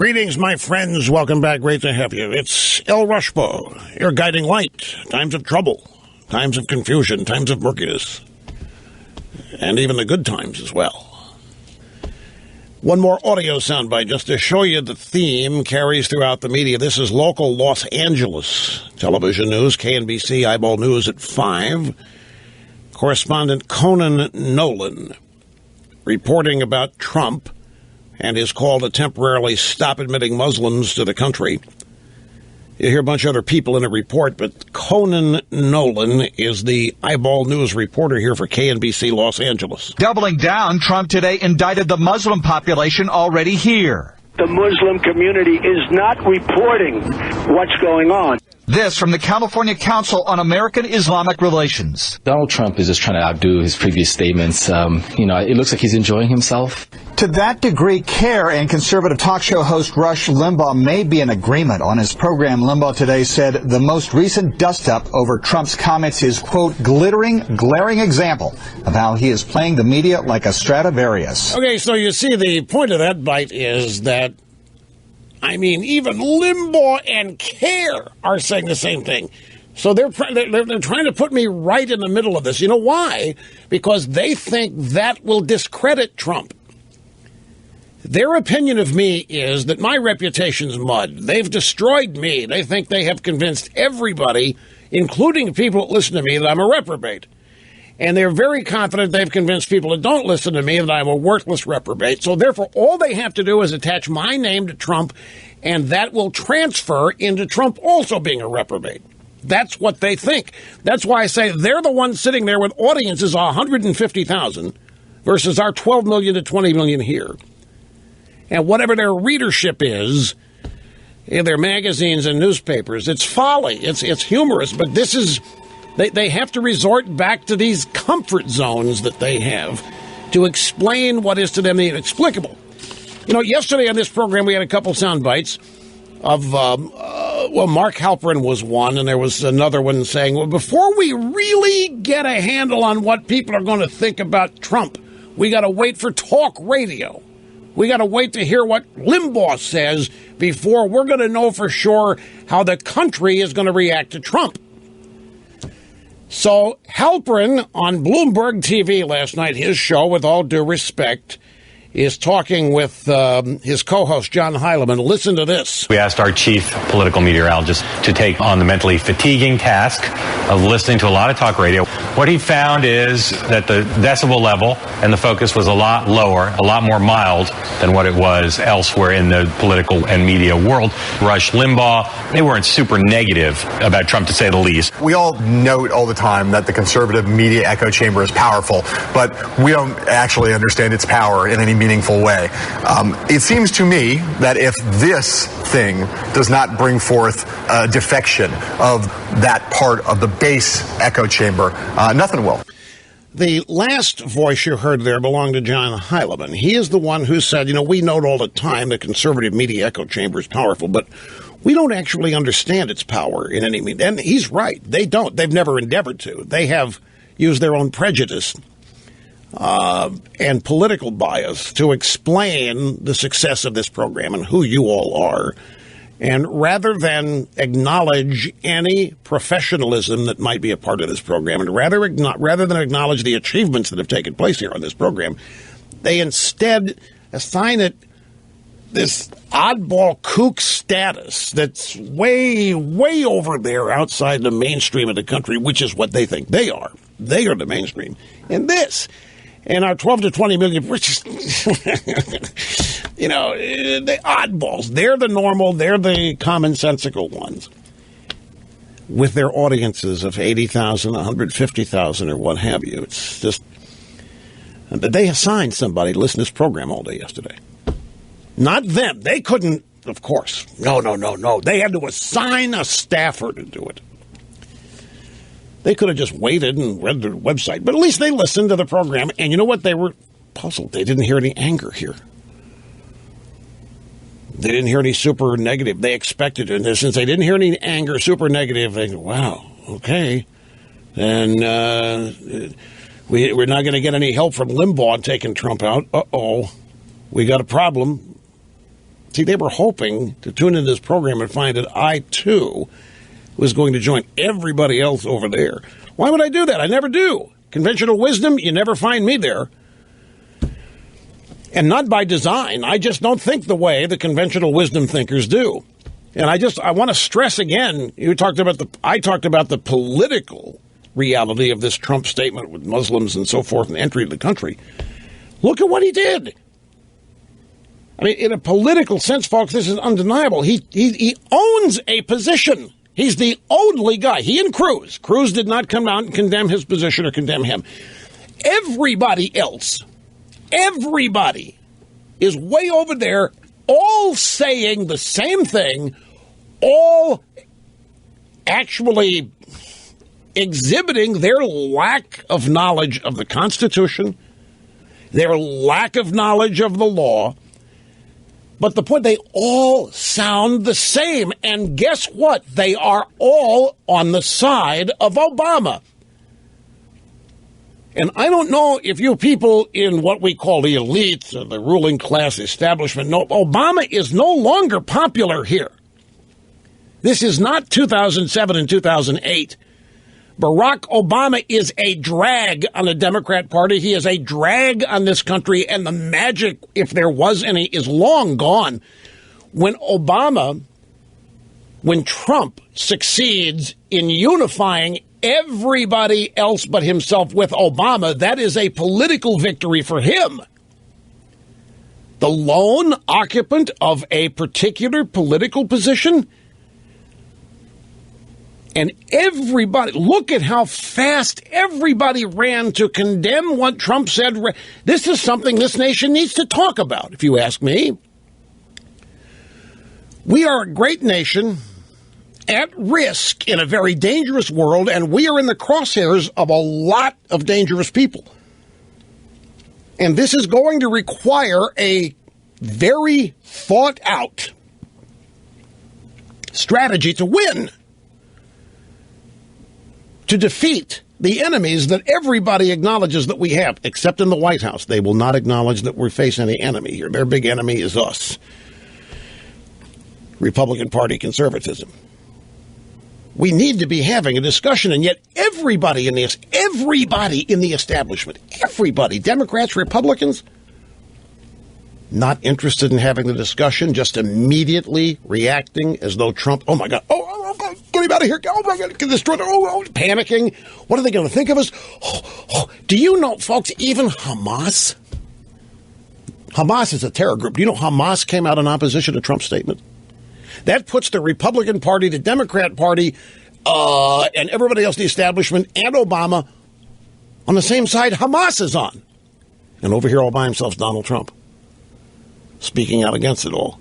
Greetings, my friends. Welcome back. Great to have you. It's El Rushbo, your guiding light. Times of trouble, times of confusion, times of murkiness, and even the good times as well. One more audio soundbite just to show you the theme carries throughout the media. This is local Los Angeles television news, KNBC Eyeball News at 5. Correspondent Conan Nolan reporting about Trump and his call to temporarily stop admitting Muslims to the country. You hear a bunch of other people in a report, but Conan Nolan is the Eyeball News reporter here for KNBC Los Angeles. Doubling down, Trump today indicted the Muslim population already here. The Muslim community is not reporting what's going on. This from the California Council on American Islamic Relations. Donald Trump is just trying to outdo his previous statements. It looks like he's enjoying himself. To that degree, CARE and conservative talk show host Rush Limbaugh may be in agreement. On his program, Limbaugh today said the most recent dust-up over Trump's comments is, quote, glaring example of how he is playing the media like a Stradivarius. Okay, so you see the point of that bite is that, even Limbaugh and CARE are saying the same thing. So they're trying to put me right in the middle of this. You know why? Because they think that will discredit Trump. Their opinion of me is that my reputation's mud. They've destroyed me. They think they have convinced everybody, including people that listen to me, that I'm a reprobate. And they're very confident they've convinced people that don't listen to me that I'm a worthless reprobate. So therefore, all they have to do is attach my name to Trump, and that will transfer into Trump also being a reprobate. That's what they think. That's why I say they're the ones sitting there with audiences of 150,000 versus our 12 million to 20 million here. And whatever their readership is in their magazines and newspapers, it's folly. It's humorous, but this is... They have to resort back to these comfort zones that they have to explain what is to them the inexplicable. Yesterday on this program, we had a couple sound bites of, Mark Halperin was one, and there was another one saying, well, before we really get a handle on what people are going to think about Trump, we got to wait for talk radio. We got to wait to hear what Limbaugh says before we're going to know for sure how the country is going to react to Trump. So Halperin on Bloomberg TV last night, his show, with all due respect, is talking with his co-host, John Heilemann. Listen to this. We asked our chief political meteorologist to take on the mentally fatiguing task of listening to a lot of talk radio. What he found is that the decibel level and the focus was a lot lower, a lot more mild than what it was elsewhere in the political and media world. Rush Limbaugh, they weren't super negative about Trump, to say the least. We all note all the time that the conservative media echo chamber is powerful, but we don't actually understand its power in any meaningful way. It seems to me that if this thing does not bring forth a defection of that part of the base echo chamber, nothing will. The last voice you heard there belonged to John Heilemann. He is the one who said, we note all the time the conservative media echo chamber is powerful, but we don't actually understand its power in any means. And he's right. They don't. They've never endeavored to. They have used their own prejudice and political bias to explain the success of this program and who you all are. And rather than acknowledge any professionalism that might be a part of this program, and rather than acknowledge the achievements that have taken place here on this program, they instead assign it this oddball kook status that's way, way over there outside the mainstream of the country, which is what they think they are. They are the mainstream. And this, and our 12 to 20 million, which is, the oddballs. They're the normal, they're the commonsensical ones. With their audiences of 80,000, 150,000, or what have you. It's just, they assigned somebody to listen to this program all day yesterday. Not them. They couldn't, of course. No. They had to assign a staffer to do it. They could have just waited and read their website, but at least they listened to the program. And you know what? They were puzzled. They didn't hear any anger here. They didn't hear any super negative. They expected it. And since they didn't hear any anger, super negative, they go, wow, okay. And we're not going to get any help from Limbaugh taking Trump out. Uh-oh. We got a problem. See, they were hoping to tune into this program and find that I, too, was going to join everybody else over there. Why would I do that? I never do. Conventional wisdom, you never find me there. And not by design. I just don't think the way the conventional wisdom thinkers do. And I want to stress again, I talked about the political reality of this Trump statement with Muslims and so forth and entry to the country. Look at what he did. I mean, in a political sense, folks, this is undeniable. He owns a position. He's the only guy. He and Cruz. Cruz did not come out and condemn his position or condemn him. Everybody else, everybody is way over there, all saying the same thing, all actually exhibiting their lack of knowledge of the Constitution, their lack of knowledge of the law. But the point, they all sound the same. And guess what? They are all on the side of Obama. And I don't know if you people in what we call the elites or the ruling class establishment know, Obama is no longer popular here. This is not 2007 and 2008. Barack Obama is a drag on the Democrat Party. He is a drag on this country, and the magic, if there was any, is long gone. When Trump succeeds in unifying everybody else but himself with Obama, that is a political victory for him. The lone occupant of a particular political position. And everybody, look at how fast everybody ran to condemn what Trump said. This is something this nation needs to talk about, if you ask me. We are a great nation at risk in a very dangerous world, and we are in the crosshairs of a lot of dangerous people. And this is going to require a very thought-out strategy to win. To defeat the enemies that everybody acknowledges that we have, except in the White House. They will not acknowledge that we're facing any enemy here. Their big enemy is us. Republican Party conservatism. We need to be having a discussion, and yet everybody in the establishment, everybody, Democrats, Republicans, not interested in having the discussion, just immediately reacting as though Trump, oh my God, get him out of here, oh my God, get destroyed, panicking. What are they going to think of us? Do you know, folks, even Hamas is a terror group. Do you know Hamas came out in opposition to Trump's statement? That puts the Republican Party, the Democrat Party, and everybody else in the establishment and Obama on the same side Hamas is on. And over here all by himself is Donald Trump, speaking out against it all.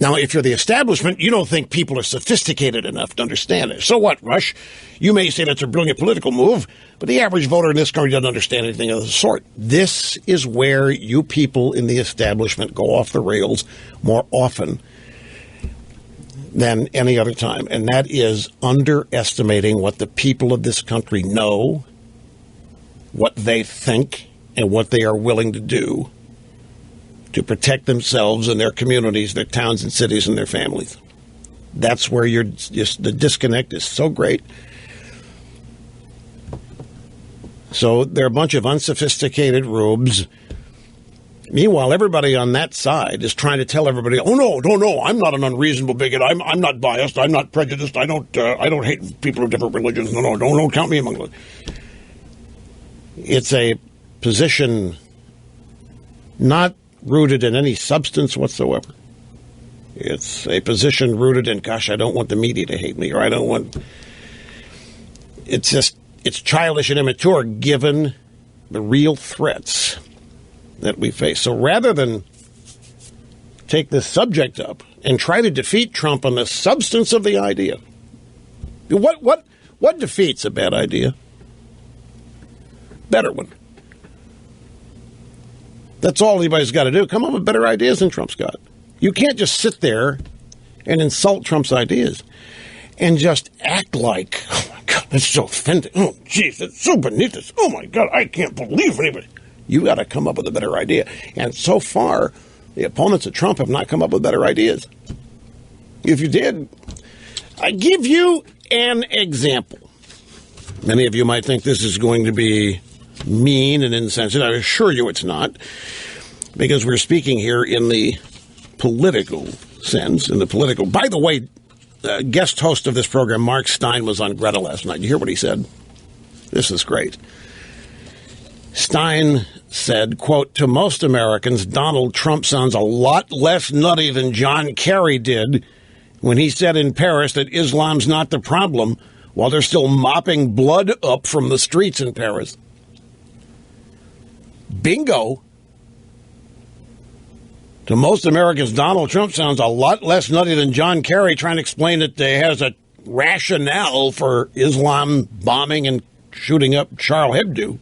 Now, if you're the establishment, you don't think people are sophisticated enough to understand it. So what, Rush? You may say that's a brilliant political move, but the average voter in this country doesn't understand anything of the sort. This is where you people in the establishment go off the rails more often than any other time, and that is underestimating what the people of this country know, what they think, and what they are willing to do to protect themselves and their communities, their towns and cities and their families. That's where the disconnect is so great. So they're a bunch of unsophisticated rubes. Meanwhile, everybody on that side is trying to tell everybody, oh, no, I'm not an unreasonable bigot. I'm not biased. I'm not prejudiced. I don't hate people of different religions. No, don't count me among them. It's a position not rooted in any substance whatsoever. It's a position rooted in, gosh, I don't want the media to hate me, or I don't want... It's childish and immature given the real threats that we face. So rather than take this subject up and try to defeat Trump on the substance of the idea, what defeats a bad idea? Better one. That's all anybody's got to do. Come up with better ideas than Trump's got. You can't just sit there and insult Trump's ideas and just act like, oh my God, that's so offending. Oh, geez, that's so beneath us. Oh my God, I can't believe anybody. You got to come up with a better idea. And so far, the opponents of Trump have not come up with better ideas. If you did, I give you an example. Many of you might think this is going to be mean and insensitive. I assure you it's not, because we're speaking here in the political sense, By the way, guest host of this program, Mark Stein, was on Greta last night. You hear what he said? This is great. Stein said, quote, "To most Americans, Donald Trump sounds a lot less nutty than John Kerry did when he said in Paris that Islam's not the problem, while they're still mopping blood up from the streets in Paris." Bingo. To most Americans, Donald Trump sounds a lot less nutty than John Kerry trying to explain that he has a rationale for Islam bombing and shooting up Charlie Hebdo.